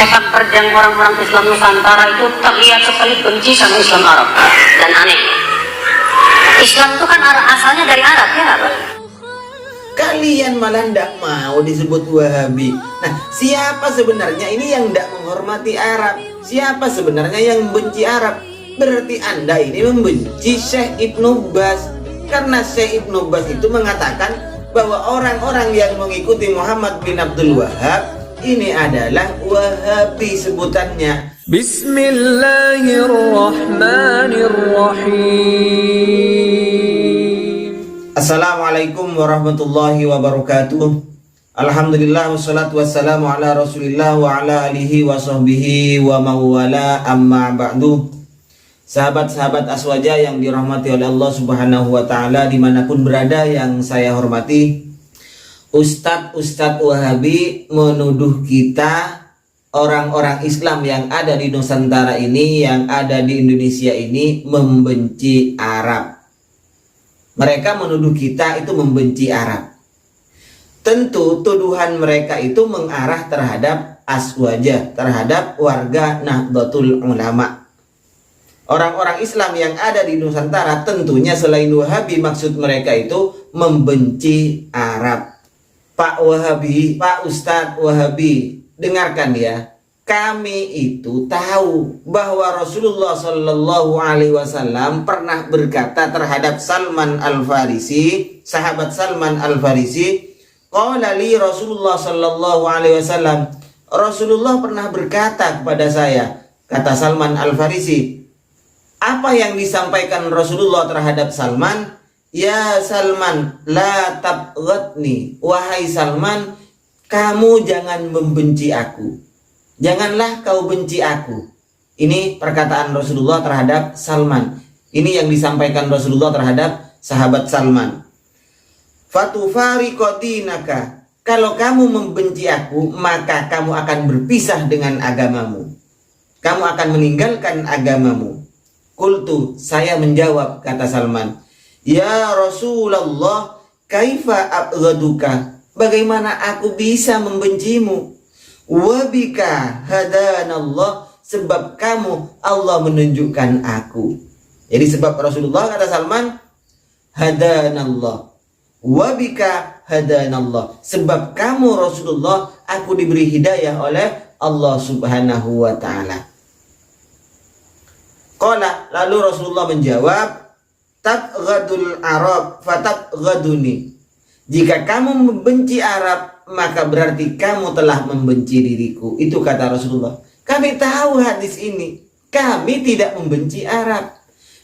sepak terjang orang-orang Islam Nusantara itu terlihat sekali benci sama Islam Arab. Dan aneh, Islam itu kan asalnya dari Arab ya Pak? Kalian malah tidak mau disebut Wahabi. Nah, siapa sebenarnya ini yang tidak menghormati Arab? Siapa sebenarnya yang membenci Arab? Berarti Anda ini membenci Syekh Ibnu Baz. Karena Syekh Ibnu Baz itu mengatakan bahwa orang-orang yang mengikuti Muhammad bin Abdul Wahab ini adalah Wahabi sebutannya. Bismillahirrahmanirrahim. Assalamualaikum warahmatullahi wabarakatuh. Alhamdulillah wassalatu wassalamu ala rasulillah wa ala alihi wa sahbihi wa mawala amma ba'du. Sahabat-sahabat Aswaja yang dirahmati oleh Allah subhanahu wa ta'ala dimanapun berada yang saya hormati, Ustadz Wahabi menuduh kita orang-orang Islam yang ada di Nusantara ini, yang ada di Indonesia ini membenci Arab. Mereka menuduh kita itu membenci Arab. Tentu tuduhan mereka itu mengarah terhadap Aswaja, terhadap warga Nahdlatul Ulama. Orang-orang Islam yang ada di Nusantara tentunya selain Wahabi, maksud mereka itu membenci Arab. Pak Wahabi, Pak Ustadz Wahabi, dengarkan ya. Kami itu tahu bahwa Rasulullah Shallallahu Alaihi Wasallam pernah berkata terhadap Salman Al-Farisi, sahabat Salman Al-Farisi, qala li Rasulullah Shallallahu Alaihi Wasallam, Rasulullah pernah berkata kepada saya, kata Salman Al-Farisi. Apa yang disampaikan Rasulullah terhadap Salman? Ya Salman, la tabghadni. Wahai Salman, kamu jangan membenci aku. Janganlah kau benci aku. Ini perkataan Rasulullah terhadap Salman. Ini yang disampaikan Rasulullah terhadap sahabat Salman. Fatufariqu dinaka. Kalau kamu membenci aku, maka kamu akan berpisah dengan agamamu. Kamu akan meninggalkan agamamu. Qultu, saya menjawab, kata Salman, ya Rasulullah, kaifa abghaduka? Bagaimana aku bisa membencimu? Wabika hadanallah, sebab kamu Allah menunjukkan aku. Jadi sebab Rasulullah, kata Salman, hadanallah. Wabika hadanallah, sebab kamu Rasulullah, aku diberi hidayah oleh Allah subhanahu wa ta'ala. Qala, lalu Rasulullah menjawab, tabghadul Arab fatabghaduni. Jika kamu membenci Arab, maka berarti kamu telah membenci diriku. Itu kata Rasulullah. Kami tahu hadis ini. Kami tidak membenci Arab.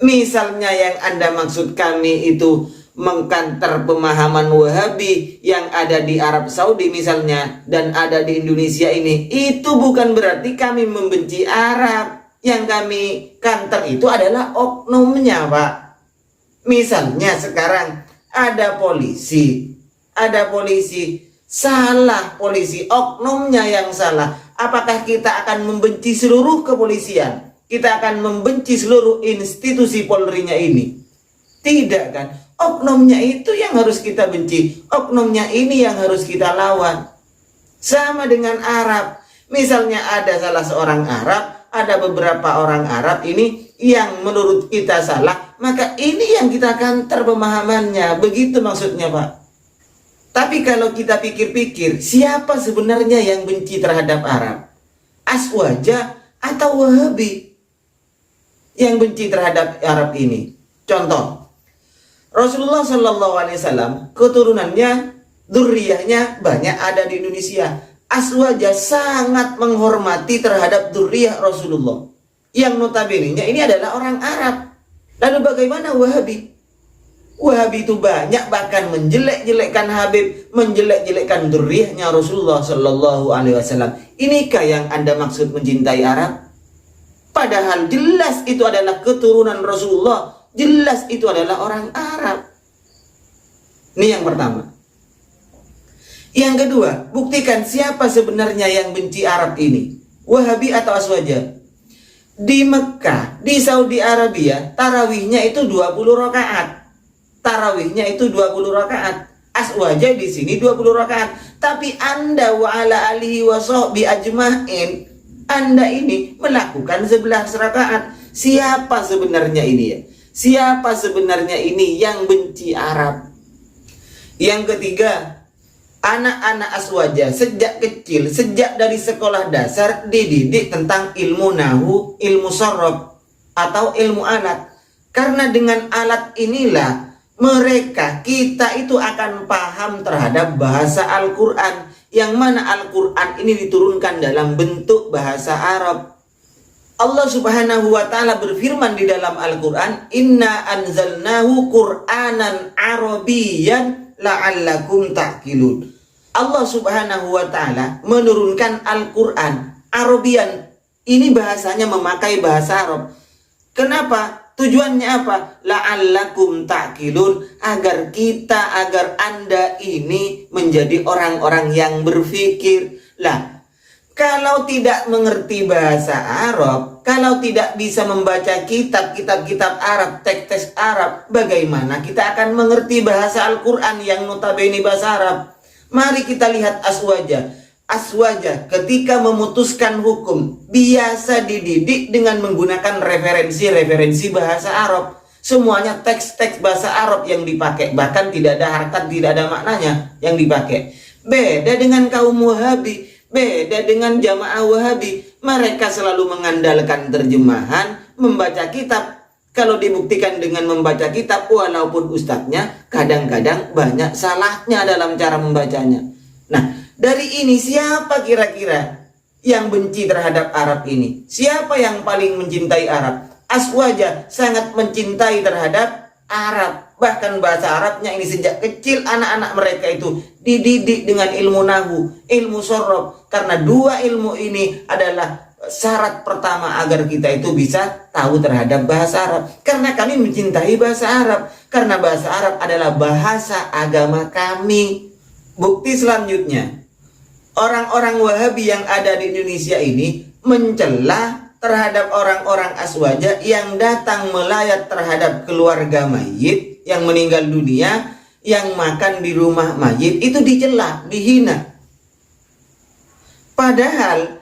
Misalnya yang Anda maksud kami itu mengkanter pemahaman Wahabi yang ada di Arab Saudi misalnya, dan ada di Indonesia ini, itu bukan berarti kami membenci Arab. Yang kami kanter itu adalah oknumnya, Pak. Misalnya sekarang ada polisi salah, polisi oknumnya yang salah. Apakah kita akan membenci seluruh kepolisian? Kita akan membenci seluruh institusi Polri-nya ini? Tidak kan? Oknumnya itu yang harus kita benci. Oknumnya ini yang harus kita lawan. Sama dengan Arab. Misalnya ada salah seorang Arab, ada beberapa orang Arab ini yang menurut kita salah, maka ini yang kita kanter pemahamannya. Begitu maksudnya, Pak. Tapi kalau kita pikir-pikir, siapa sebenarnya yang benci terhadap Arab? Aswaja atau Wahabi yang benci terhadap Arab ini? Contoh, Rasulullah Shallallahu Alaihi Wasallam keturunannya, dzurriyyahnya banyak ada di Indonesia. Aswaja sangat menghormati terhadap dzurriyyah Rasulullah yang notabene-nya ini adalah orang Arab. Lalu bagaimana Wahabi? Wahabi itu banyak bahkan menjelek-jelekkan Habib, menjelek-jelekkan dzurriyyahnya Rasulullah Shallallahu Alaihi Wasallam. Inikah yang Anda maksud mencintai Arab? Padahal jelas itu adalah keturunan Rasulullah, jelas itu adalah orang Arab. Ini yang pertama. Yang kedua, buktikan siapa sebenarnya yang benci Arab ini, Wahabi atau Aswaja. Di Mekah, di Saudi Arabia, tarawihnya itu 20 rakaat. Tarawihnya itu 20 rakaat. Aswaja di sini 20 rakaat. Tapi Anda wa ala alihi wa sahbi ajma'in Anda ini melakukan 11 rakaat. Siapa sebenarnya ini ya? Siapa sebenarnya ini yang benci Arab? Yang ketiga, anak-anak Aswaja sejak kecil, sejak dari sekolah dasar dididik tentang ilmu nahu, ilmu sorob, atau ilmu alat. Karena dengan alat inilah kita itu akan paham terhadap bahasa Al-Quran, yang mana Al-Quran ini diturunkan dalam bentuk bahasa Arab. Allah Subhanahu wa ta'ala berfirman di dalam Al-Quran, Inna anzalnahu Qur'anan Arabiyyan la'allakum ta'qilun. Allah Subhanahu wa ta'ala menurunkan Al-Quran Arabian. Ini bahasanya memakai bahasa Arab. Kenapa? Tujuannya apa? La'allakum ta'qilun, agar Anda ini menjadi orang-orang yang berfikir. Lah, kalau tidak mengerti bahasa Arab, kalau tidak bisa membaca kitab-kitab Arab, teks-teks Arab, bagaimana kita akan mengerti bahasa Al-Quran yang notabene bahasa Arab? Mari kita lihat Aswaja ketika memutuskan hukum biasa dididik dengan menggunakan referensi bahasa Arab. Semuanya teks-teks bahasa Arab yang dipakai, bahkan tidak ada harkat, tidak ada maknanya yang dipakai. Beda dengan kaum Wahabi, beda dengan jamaah Wahabi. Mereka selalu mengandalkan terjemahan, membaca kitab. Kalau dibuktikan dengan membaca kitab, walaupun ustadznya kadang-kadang banyak salahnya dalam cara membacanya. Nah, dari ini siapa kira-kira yang benci terhadap Arab ini? Siapa yang paling mencintai Arab? Aswaja sangat mencintai terhadap Arab. Bahkan bahasa Arabnya ini sejak kecil anak-anak mereka itu dididik dengan ilmu nahu, ilmu sorob. Karena dua ilmu ini adalah syarat pertama agar kita itu bisa tahu terhadap bahasa Arab. Karena kami mencintai bahasa Arab. Karena bahasa Arab adalah bahasa agama kami. Bukti selanjutnya, orang-orang Wahabi yang ada di Indonesia ini mencela terhadap orang-orang Aswaja yang datang melayat terhadap keluarga mayit yang meninggal dunia, yang makan di rumah mayit, itu dicela, dihina. Padahal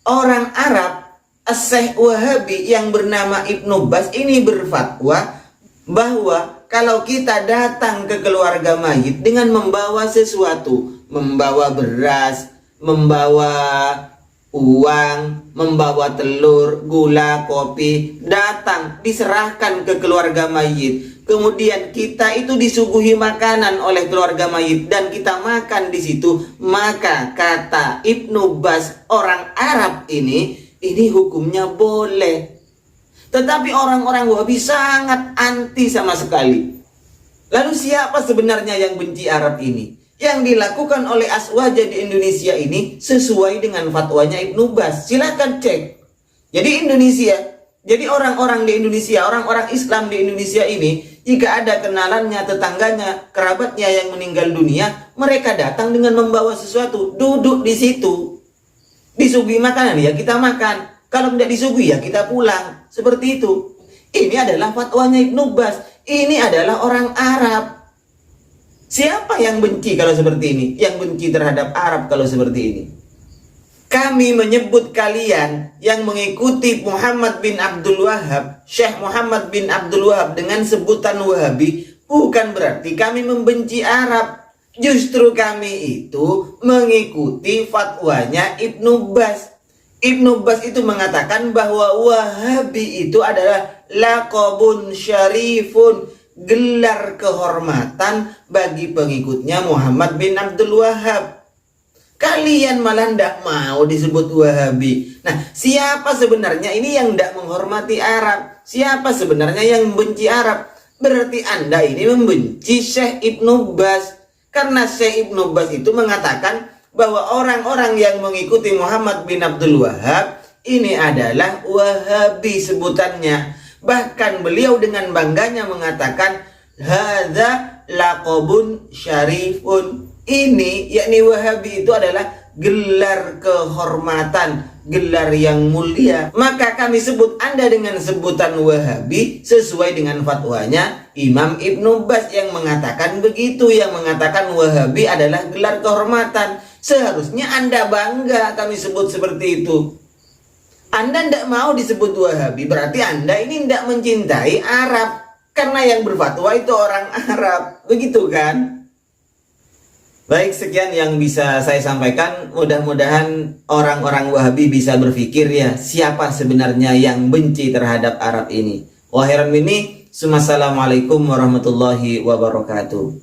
orang Arab, Syekh Wahabi yang bernama Ibnu Baz ini berfatwa bahwa kalau kita datang ke keluarga mayit dengan membawa sesuatu, membawa beras, membawa uang, membawa telur, gula, kopi, datang diserahkan ke keluarga mayit. Kemudian kita itu disuguhi makanan oleh keluarga mayit dan kita makan di situ, maka kata Ibnu Baz, orang Arab ini hukumnya boleh. Tetapi orang-orang Wahabi sangat anti sama sekali. Lalu siapa sebenarnya yang benci Arab ini? Yang dilakukan oleh Aswaja di Indonesia ini sesuai dengan fatwanya Ibnu Baz. Silakan cek. Jadi orang-orang di Indonesia, orang-orang Islam di Indonesia ini, jika ada kenalannya, tetangganya, kerabatnya yang meninggal dunia, mereka datang dengan membawa sesuatu, duduk di situ. Disuguhi makanan ya kita makan. Kalau tidak disuguhi ya kita pulang. Seperti itu. Ini adalah fatwanya Ibnu Baz. Ini adalah orang Arab. Siapa yang benci kalau seperti ini? Yang benci terhadap Arab kalau seperti ini? Kami menyebut kalian yang mengikuti Muhammad bin Abdul Wahab, Syekh Muhammad bin Abdul Wahab dengan sebutan Wahabi, bukan berarti kami membenci Arab. Justru kami itu mengikuti fatwanya Ibnu Baz. Ibnu Baz itu mengatakan bahwa Wahabi itu adalah laqabun syarifun, gelar kehormatan bagi pengikutnya Muhammad bin Abdul Wahab. Kalian malah tidak mau disebut Wahabi. Nah, siapa sebenarnya ini yang tidak menghormati Arab? Siapa sebenarnya yang membenci Arab? Berarti Anda ini membenci Syekh Ibnu Baz. Karena Syekh Ibnu Baz itu mengatakan bahwa orang-orang yang mengikuti Muhammad bin Abdul Wahab ini adalah Wahabi sebutannya. Bahkan beliau dengan bangganya mengatakan hadza laqabun syarifun. Ini yakni Wahabi itu adalah gelar kehormatan, gelar yang mulia. Maka kami sebut Anda dengan sebutan Wahabi sesuai dengan fatwanya Imam Ibnu Baz yang mengatakan begitu, yang mengatakan Wahabi adalah gelar kehormatan. Seharusnya Anda bangga kami sebut seperti itu. Anda tidak mau disebut Wahabi, berarti Anda ini tidak mencintai Arab. Karena yang berfatwa itu orang Arab. Begitu kan? Baik, sekian yang bisa saya sampaikan. Mudah-mudahan orang-orang Wahabi bisa berpikir ya, siapa sebenarnya yang benci terhadap Arab ini. Wa khairan minni, Assalamualaikum warahmatullahi wabarakatuh.